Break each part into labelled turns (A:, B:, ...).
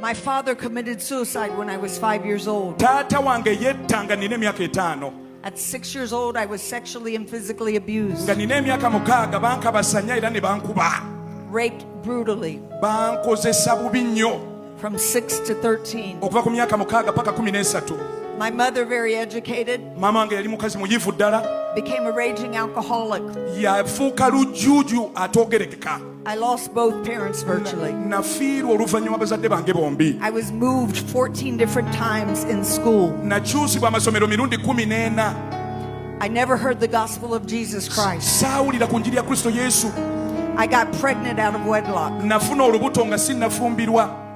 A: My father committed suicide when I was 5 years old.
B: Taata wange yettanga nina emyaka 5.
A: At 6 years old, I was sexually and physically abused.
B: Nga nina emyaka 6 bankabasanya era ne bankuba.
A: Raped brutally.
B: Bankozesa bubi nnyo.
A: From 6 to 13.
B: Okuva ku myaka 6 paka 13.
A: My mother, very educated,
B: Mama wange yali mukazi muyivu ddala.
A: became a raging alcoholic.
B: Yafuuka lujjuuju atoogerekeka.
A: I lost both parents virtually.
B: Nafiirwa oluvannyuma bazadde bange bombi.
A: I was moved 14 different times in school.
B: Nakyusibwa amasomero mirundi 14.
A: I never heard the gospel of Jesus Christ.
B: Saawulira ku njiri ya Kristo Yesu.
A: I got pregnant out of wedlock.
B: Nafuna olubuto nga sinnafumbirwa.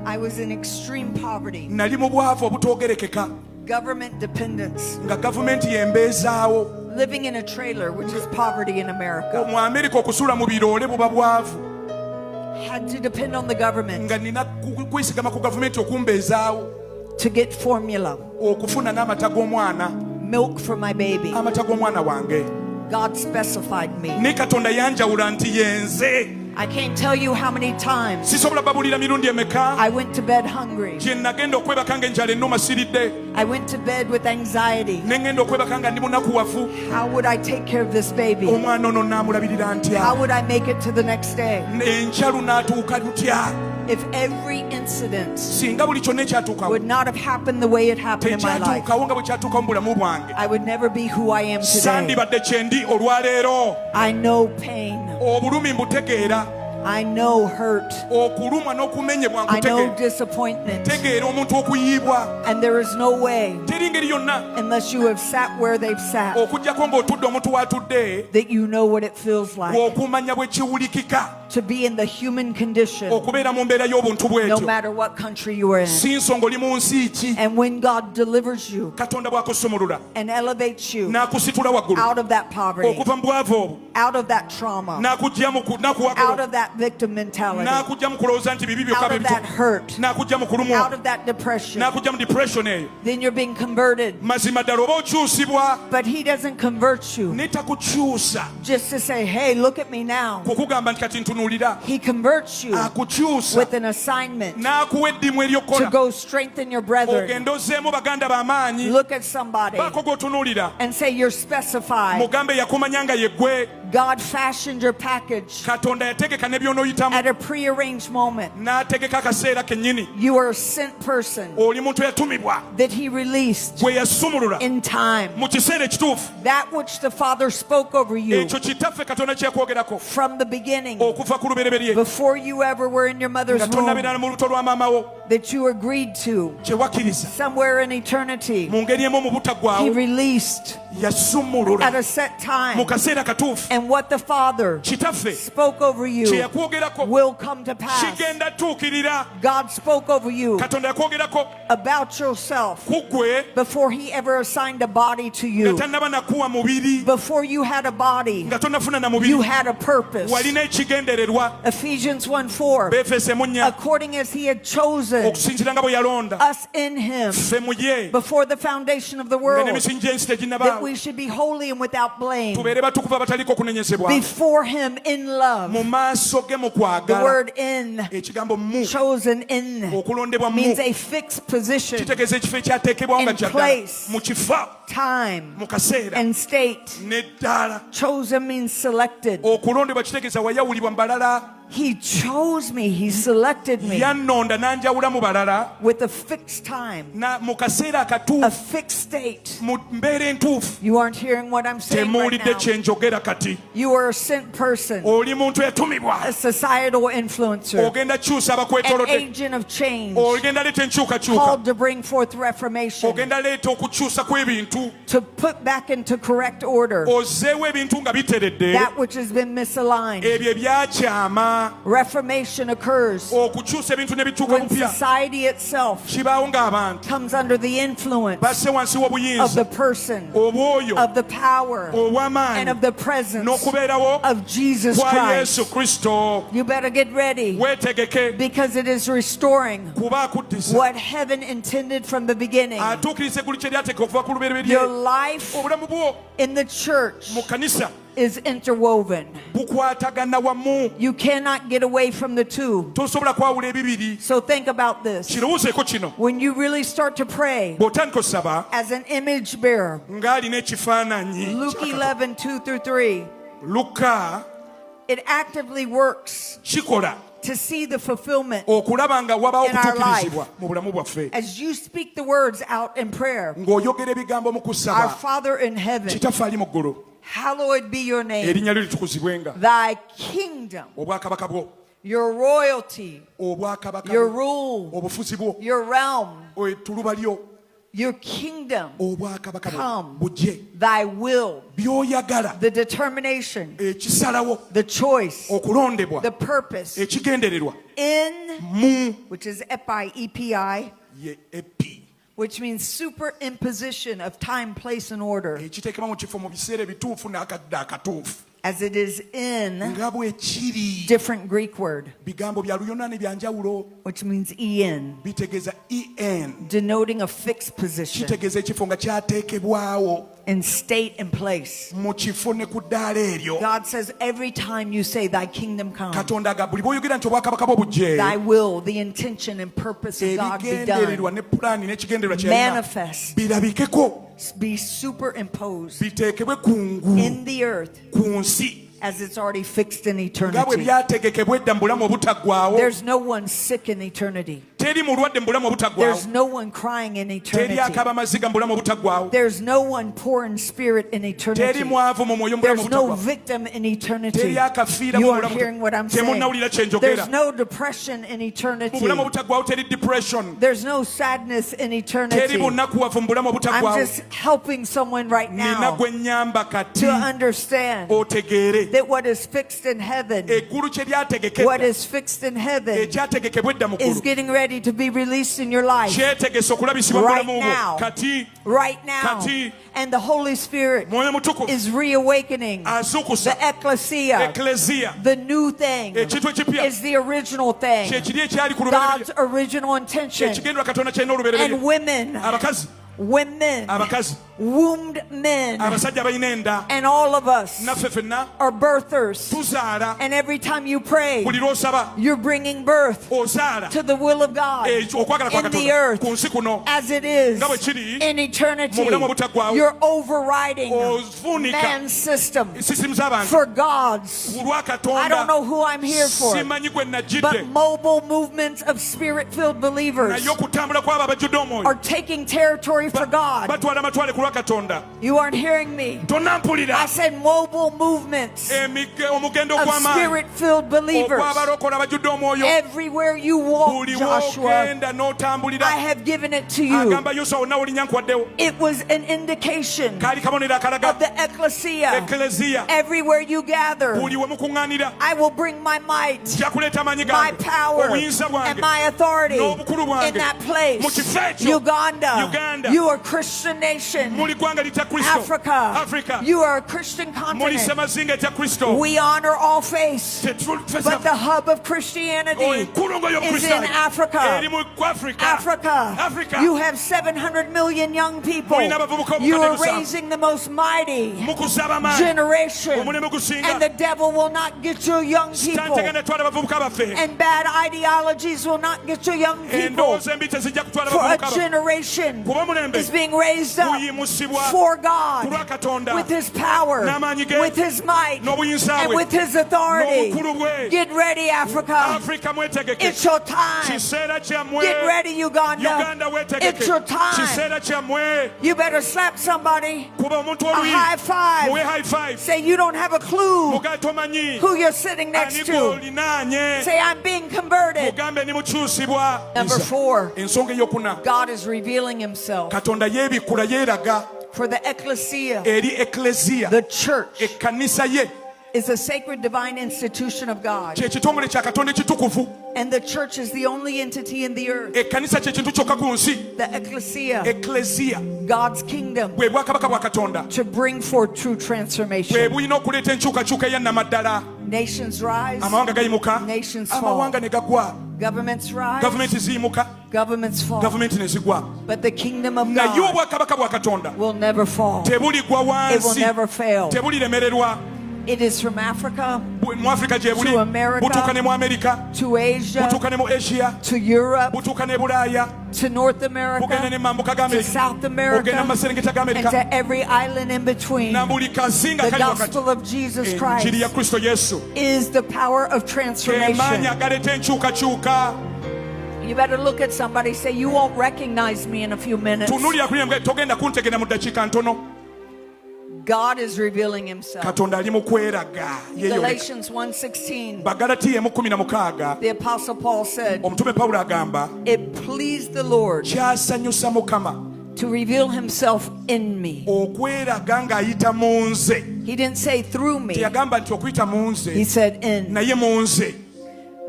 A: I was in extreme poverty.
B: Nali mu bwavu obutoogerekeka.
A: Government dependence.
B: Nga gavumenti yembeezaawo.
A: Living in a trailer, which is poverty in America.
B: Mu Amerika okusula mu biroole buba bwavu.
A: Had to depend on the government.
B: Nga nina kwesigama ku gavumenti okumbeezaawo.
A: To get formula.
B: Okufuna n'amata g'omwana.
A: Milk for my baby.
B: Amata g'omwana wange.
A: God specified me.
B: Ne Katonda yanjawula nti yenze.
A: I can't tell you how many times
B: Sisobola babulira mirundi emeka.
A: I went to bed hungry.
B: Gye nagenda okwebaka nga enjala ennuma siridde.
A: I went to bed with anxiety.
B: Ne ngenda okwebaka nga ndi munakuwavu.
A: How would I take care of this baby?
B: Omwana ono naamulabirira ntya?
A: How would I make it to the next day?
B: Enkya lunaatuuka lutya?
A: If every incident
B: Singa buli kyonna ekyatuukawo
A: would not have happened the way it happened in my life,
B: tekyatuukawo nga bwe kyatuuka mu bulamu bwange.
A: I would never be who I am today.
B: Sandibadde kye ndi olwaleero.
A: I know pain.
B: Obulumi mbutegeera.
A: I know hurt.
B: Okulumwa n'okumenyebwa
A: I know
B: nkutegeera.
A: disappointment.
B: Tegeera omuntu okuyiibwa.
A: And there is no way,
B: Teri ngeri yonna
A: unless you have sat where they've sat,
B: okuggyako ng'otudde omuntu w'atudde
A: that you know what it feels like
B: okumanya bwe kiwulikika
A: to be in the human condition,
B: okubeera mu mbeera y'obuntu
A: no
B: bw'etyo.
A: matter what country you are in.
B: Si nsonga oli mu nsi ki.
A: And when God delivers you
B: Katonda bw'akusumulula
A: and elevates you
B: n'akusitula waggulu
A: out of that poverty,
B: okuva mu bwavu obwo
A: out of that trauma,
B: n'akuggya mu
A: out
B: nakuwagula
A: of that victim mentality,
B: n'akuggya mu kulowooza nti bibi byokka
A: out of that
B: bye
A: hurt,
B: n'akuggya mu
A: out
B: kulumwa
A: of that depression,
B: n'akuggya mu depression eyo.
A: then you're being converted.
B: Mazima ddala oba okyusibwa
A: But He doesn't convert you
B: ne takukyusa
A: just to say, hey, look at me now.
B: kukugamba nti kati ntunuulira.
A: He converts you
B: Akukyusa
A: with an assignment
B: n'akuwa eddimu
A: to
B: eryokkola
A: go strengthen your brethren.
B: ogende ozzeemu baganda b'amaanyi.
A: Look at somebody
B: Baako g'otunuulira
A: and say, you're specified.
B: mugambe yakumanya nga ye ggwe.
A: God fashioned your package
B: Katonda yategeka ne by'onooyitamu
A: at a prearranged moment.
B: n'ategeka akaseera kennyini.
A: You are a sent person
B: Oli muntu yatumibwa
A: that He released
B: gwe yasumulula
A: in time.
B: mu kiseera ekituufu.
A: That which the Father spoke over you
B: Ekyo kitaffe Katonda kyekwogerako
A: from the beginning,
B: okuva ku lubereberye
A: before you ever were in your mother's
B: nga
A: womb,
B: tonnabeera mu luto lwa maama wo
A: that you agreed to
B: kye wakkiriza
A: somewhere in eternity.
B: mu ngeri emu mu
A: He
B: butaggwaawo
A: released
B: yasumulula
A: at a set
B: mu
A: time.
B: kaseera katuufu.
A: And what the Father
B: Kitaffe
A: spoke over
B: kye
A: you
B: yakwogerako
A: will come to pass.
B: kigenda tuukirira.
A: God spoke over you
B: Katonda yakwogerako
A: about yourself
B: ku ggwe
A: before He ever assigned a body to
B: nga
A: you.
B: tannaba nakuwa mubiri,
A: Before you had a body,
B: nga tonnafuna na
A: you
B: mubiri,
A: had a purpose.
B: walina ekigendererwa.
A: Ephesians 1:4.
B: Befeso 1:4
A: According as He had chosen
B: okusinziira nga bwe yalonda
A: us in Him
B: ffe mu ye
A: before the foundation of the
B: nga
A: world,
B: n'emisingi gy'ensi
A: that
B: teginnabaawo,
A: we should be holy and without blame
B: tubeere batukuvu abataliko kunenyezebwa
A: before Him in love.
B: mu maaso ge mu
A: The
B: kwagala.
A: word in,
B: Ekigambo mu
A: chosen in,
B: okulondebwa mu
A: means a fixed position,
B: kitegeeza ekifo ekyateekebwawo nga
A: in
B: kyaddala
A: place,
B: mu kifo
A: time,
B: mu kaseera
A: and state.
B: n'eddaala.
A: Chosen means selected.
B: Okulondebwa kitegeeza wayawulibwa mu balala.
A: He chose me. He selected me
B: Yannonda n'anjawula mu balala
A: with a fixed time,
B: mu kaseera
A: a
B: akatuufu,
A: fixed state.
B: mu mbeera entuufu.
A: You aren't hearing what I'm saying right
B: Temuwulidde
A: now.
B: kye njogera kati.
A: You are a sent person,
B: Oli muntu yatumibwa.
A: a societal influencer,
B: Ogenda kyusa
A: an
B: abakwetoolodde.
A: agent of change,
B: Ogenda leeta enkyukakyuka.
A: called to bring forth reformation,
B: Ogenda leeta okukyusa kw'ebintu.
A: to put back into correct order
B: Ozzeewo ebintu nga biteredde.
A: that which has been misaligned.
B: Ebyo ebyakyama.
A: Reformation occurs
B: Okukyusa ebintu ne bituuka
A: when
B: bupya.
A: society itself
B: Kibaawo ng'abantu
A: comes under the influence
B: basse wansi
A: of
B: w'obuyinza
A: the person,
B: obwoyo
A: of the power, and
B: obw'amaanyi
A: of the presence
B: n'okubeerawo
A: of Jesus
B: kwa
A: Christ.
B: Yesu Kristo.
A: You better get ready,
B: Weetegeke
A: because it is restoring
B: kuba akuddisa.
A: what heaven intended from the beginning.
B: Atuukiriza eggulu kye lyateeka okuva ku
A: Your
B: lubereberye.
A: life
B: Obulamu bwo
A: in the church
B: mu kanisa
A: is interwoven.
B: bukwatagana wamu.
A: You cannot get away from the two.
B: Tosobola kwawula ebibiri.
A: So think about this.
B: Kirowoozeeko kino.
A: When you really start to pray
B: Bw'otandika osaba
A: as an image bearer,
B: ng'alina ekifaananyi.
A: Luke 11:2-3,
B: Luka
A: it actively works
B: kikola
A: to see the fulfillment.
B: okulaba nga wabawo
A: In our
B: okutuukirizibwa mu bulamu bwaffe.
A: As you speak the words out in prayer,
B: Ng'oyogera ebigambo mu
A: our
B: kusaba.
A: Father in heaven,
B: Kitaffe ali mu ggulu.
A: hallowed be your name.
B: Erinnya lyo litukuzibwenga.
A: Thy kingdom,
B: Obwakabaka bwo.
A: your royalty,
B: Obwakabaka
A: your
B: bwo.
A: rule,
B: Obufuzi bwo.
A: your realm,
B: Ettuluba lyo.
A: your kingdom,
B: Obwakabaka bwo.
A: come.
B: Bujje.
A: Thy will,
B: By'oyagala.
A: the determination,
B: Ekisalawo.
A: the choice,
B: Okulondebwa.
A: the purpose,
B: Ekigendererwa.
A: in,
B: Mu
A: which is epi,
B: ye epi.
A: which means superimposition of time, place, and order,
B: Ekiteekebwa mu kifo mu biseera ebituufu n'akadde akatuufu.
A: as it is in
B: Nga bwe kiri.
A: different Greek word,
B: Bigambo bya Luyonaani bya njawulo.
A: which means en,
B: Bitegeeza en.
A: denoting a fixed position
B: Kitegeeza ekifo nga kyateekebwawo
A: in state and place.
B: mu kifo ne ku ddaala eryo.
A: God says every time you say thy kingdom come,
B: Katonda aga buli bw'oyogera nti obwakabaka bwo bujje.
A: thy will, the intention and purpose of God be
B: Ebigendererwa
A: done,
B: ne pulaani n'ekigendererwa kyalina
A: manifest,
B: birabikeko.
A: be superimposed
B: Biteekebwe ku ngulu
A: in the earth
B: ku nsi
A: as it's already fixed in
B: nga bwe
A: eternity.
B: byategekebwa edda mu bulamu obutaggwaawo.
A: There's no one sick in eternity.
B: Teri mulwadde mu bulamu
A: There's
B: obutaggwaawo.
A: no one crying in
B: Teri
A: eternity.
B: akaba maziga mu bulamu obutaggwaawo.
A: There's no one poor in spirit in
B: Teri
A: eternity.
B: mwavu mu mwoyo mu bulamu
A: There's no
B: obutaggwaawo.
A: victim in eternity.
B: Teri akafiira mu
A: You are
B: bulamu
A: hearing what I'm saying.
B: temunnawulira kye njogera.
A: There's no depression in
B: Mu
A: eternity.
B: bulamu obutaggwaawo teri depression.
A: There's no sadness in
B: Teri
A: eternity.
B: bunakuwavu mu bulamu
A: I'm
B: obutaggwaawo.
A: just helping someone right
B: Nina
A: now
B: gwe nnyamba kati
A: to understand
B: otegeere
A: that what is fixed in heaven,
B: eggulu kye
A: what
B: lyategekedda
A: is fixed in heaven
B: ekyategekebwa edda mu
A: is
B: ggulu
A: getting ready to be released in your life
B: kyetegese okulabisibwa mu
A: right
B: bulamu
A: now.
B: bwo kati
A: right now.
B: Kati.
A: And the Holy Spirit
B: mwoyo mutukuvu
A: is reawakening
B: azukusa
A: the ecclesia.
B: ekleziya
A: The new thing
B: ekintu ekipya
A: is the original thing,
B: kyekiri ekyali ku
A: God's
B: lubereberye
A: original intention.
B: ekigendera katonda kyalina
A: And
B: olubereberye
A: women,
B: abakazi
A: wombed men,
B: abasajja balina enda
A: and all of us
B: naffe ffenna
A: are birthers.
B: tuzaala
A: And every time you pray,
B: buli lw'osaba
A: you're bringing birth
B: ozaala
A: to the will of God
B: okwagala kwa
A: in the
B: katonda
A: earth
B: ku nsi kuno
A: as it is
B: nga bwe kiri
A: in eternity.
B: mu bulamu obutaggwaawo.
A: You're overriding
B: Ovuunika
A: man's system
B: sisimu z'abantu
A: for God's.
B: ku lwa
A: I
B: katonda
A: don't know who I'm here for,
B: simanyi gwe
A: but
B: najjidde
A: mobile movements of spirit-filled believers
B: naye okutambula kw'abo abajjudde omwoyo
A: are taking territory for God.
B: batwala amatwale ku lwa katonda.
A: You aren't hearing me.
B: Tonampulira
A: I said mobile movements
B: omugendo
A: of
B: gw'amaanyi
A: spirit-filled believers.
B: ogw'abalokole abajjudde omwoyo.
A: Everywhere you walk,
B: Buli
A: Joshua,
B: w'ogenda n'otambulira
A: I have given it to you.
B: agamba Yoswa wonna wolinya nkuwaddewo.
A: It was an indication
B: Kaali kabonero akalaga
A: of the ecclesia.
B: ekleziya
A: Everywhere you gather,
B: buli we mukuŋŋaanira
A: I will bring my might,
B: nja kuleeta amaanyi
A: my
B: gange
A: power,
B: obuyinza
A: and
B: bwange
A: my authority
B: n'obukulu bwange
A: in that place.
B: mu kifo ekyo.
A: Uganda, you are a Christian nation.
B: muli ggwanga litya kristo.
A: Africa, you are a Christian
B: muli
A: continent.
B: semazinga etya kristo.
A: We honor all faiths,
B: Tetufesa-
A: but the hub of Christianity
B: enkulungo
A: is in
B: y'obukristaayo
A: Africa.
B: eri mu Africa.
A: Africa, you have 700 million young people.
B: Mulina abavubuka
A: You are
B: obukadde musanvu.
A: raising the most mighty
B: mukusaba maanyi
A: generation,
B: omulimu gusinga.
A: and the devil will not get your young people,
B: tantagenda twala abavubuka baffe
A: and bad ideologies will not get your young people.
B: endowooza embi tezijja kutwala
A: For a
B: abavubuka baffe
A: generation
B: kuba omulembe
A: is being raised up
B: guyimusibwa
A: for
B: ku lwa
A: God
B: katonda
A: with his power,
B: n'amaanyi ge
A: with his might,
B: n'obuyinza
A: and
B: bwe
A: with his authority.
B: n'obukulu bwe.
A: Get ready, Africa.
B: Afrika mwetegeke
A: It's your time.
B: kiseera kyammwe.
A: Get ready, Uganda.
B: Uganda weetegeke
A: It's your time.
B: kiseera kyammwe.
A: You better slap somebody
B: kuba omuntu
A: a
B: oluyi
A: high five.
B: muwe high five
A: Say you don't have a clue
B: mugabe tomanyi
A: who you're sitting next
B: ani
A: to.
B: gw'olinaanye
A: Say I'm being converted.
B: mugambe ni mukyusibwa.
A: Number 4,
B: ensonga ey'okuna
A: God is revealing himself
B: katonda yeebikula yeeraga
A: for the ecclesia.
B: eri ekleziya
A: The church
B: ekkanisa ye
A: is a sacred divine institution of God.
B: kyekitongole kya katonda ekitukuvu.
A: And the church is the only entity in the earth.
B: ekkanisa kyekintu kyokka ku nsi.
A: The ecclesia,
B: ekleziya
A: God's kingdom,
B: bwe bwakabaka bwa katonda
A: to bring forth true
B: bwe
A: transformation.
B: bulina okuleeta enkyukakyuka eyannamaddala.
A: Nations rise,
B: amawanga gayimuka
A: nations fall.
B: amawanga ne gagwa
A: Governments rise,
B: gavumenti ziyimuka
A: governments fall.
B: gavumenti ne zigwa
A: But the kingdom of
B: naye
A: God
B: obwakabaka bwa katonda
A: will never fall.
B: tebuligwa
A: It will
B: wansi
A: never fail.
B: tebuliremererwa.
A: It is from Africa
B: mu Africa gye buli
A: to America,
B: butuuka ne mu America
A: to Asia,
B: butuuka ne mu Asia
A: to Europe,
B: butuuka ne Bulaaya
A: to North
B: bugenda ne
A: America,
B: mambuka ga
A: to
B: America
A: South America,
B: bugenda mu maserengeta ga
A: and
B: America
A: to every island in between.
B: na buli kazinga
A: The
B: kali wakati.
A: gospel of Jesus
B: Enjiri ya
A: Christ
B: Kristo Yesu
A: is the power of
B: kemaanyi
A: transformation.
B: agaleeta enkyukakyuka.
A: You better look at somebody, say, you won't recognize me in a few minutes.
B: Tunuulira kuli mbwe togenda kuntegera mu ddakiika ntono.
A: God is revealing himself.
B: Katonda ali mu kweraga yeeyoleka.
A: Galatians 1:16,
B: Bagalatiya 1:16
A: the apostle Paul said,
B: omutume Pawulo agamba
A: it pleased the Lord
B: kyasanyusa Mukama
A: to reveal himself in me.
B: okweraga ng'ayita mu nze.
A: He didn't say through me,
B: Teyagamba nti okuyita mu
A: he
B: nze
A: said in.
B: naye mu nze.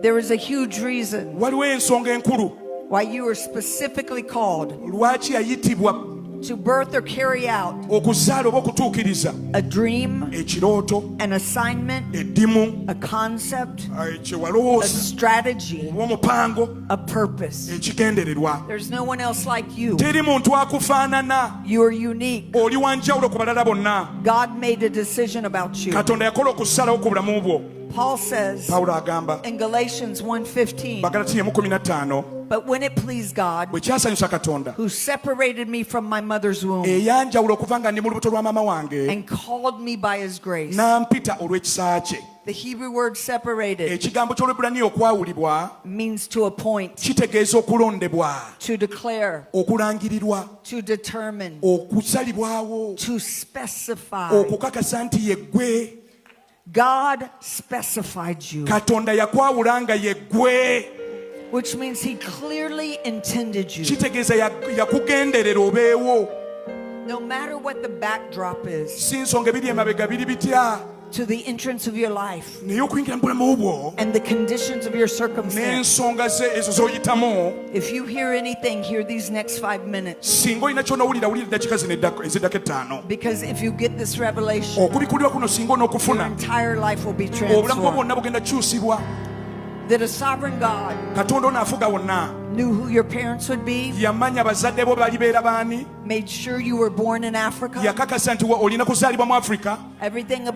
A: There is a huge reason
B: Waliwo ensonga enkulu
A: why you are specifically called
B: lwaki yayitibwa
A: to birth or carry out
B: okuzaala oba okutuukiriza
A: a dream,
B: ekirooto,
A: an assignment,
B: eddimu,
A: a concept, a
B: kyewalowooza
A: strategy,
B: oba omupango,
A: a purpose.
B: ekigendererwa.
A: There's no one else like you.
B: Teri muntu akufaanana,
A: You are unique.
B: oli wanjawulo ku balala bonna.
A: God made a decision about you.
B: Katonda yakola okusalawo ku bulamu bwo.
A: Paul says
B: Pawulo agamba
A: in Galatians 1:15,
B: Bagalatiya 1:15
A: but when it pleased God,
B: bwe kyasanyusa Katonda
A: who separated me from my mother's womb
B: eyanjawulo okuva nga ndi mu lubuto lwa maama wange
A: and called me by his grace.
B: n'ampita olw'ekisa kye.
A: The Hebrew word separated
B: Ekigambo ky'Olwebbulaniya okwawulibwa
A: means to appoint,
B: kitegeeza okulondebwa,
A: to declare,
B: okulangirirwa,
A: to determine,
B: okusalibwawo,
A: to specify.
B: okukakasa nti ye ggwe.
A: God specified you,
B: Katonda yakwawula nga ye ggwe.
A: which means he clearly intended you.
B: Kitegeeza yakugenderera obeewo.
A: No matter what the backdrop is
B: Si nsonga ebiri emabega biri bitya,
A: to the entrance of your life
B: naye okuyingira mu bulamu bwo
A: and the conditions of your circumstance.
B: n'ensonga ezo z'oyitamu,
A: If you hear anything, hear these next 5 minutes.
B: singa olina ky'onowulira wulira eddakiika zino eziddako 5.
A: Because if you get this revelation,
B: Okubikulirwa kuno singa
A: your
B: onookufuna,
A: entire life will be
B: obulamu bwo
A: transformed.
B: bwonna bugenda kyusibwa.
A: That a sovereign God
B: Katonda ono afuga wonna
A: knew who your parents would be,
B: yamanya bazadde bo balibeera baani,
A: made sure you were born in Africa.
B: yakakasa nti olina kuzaalibwa mu Africa.
A: Everything about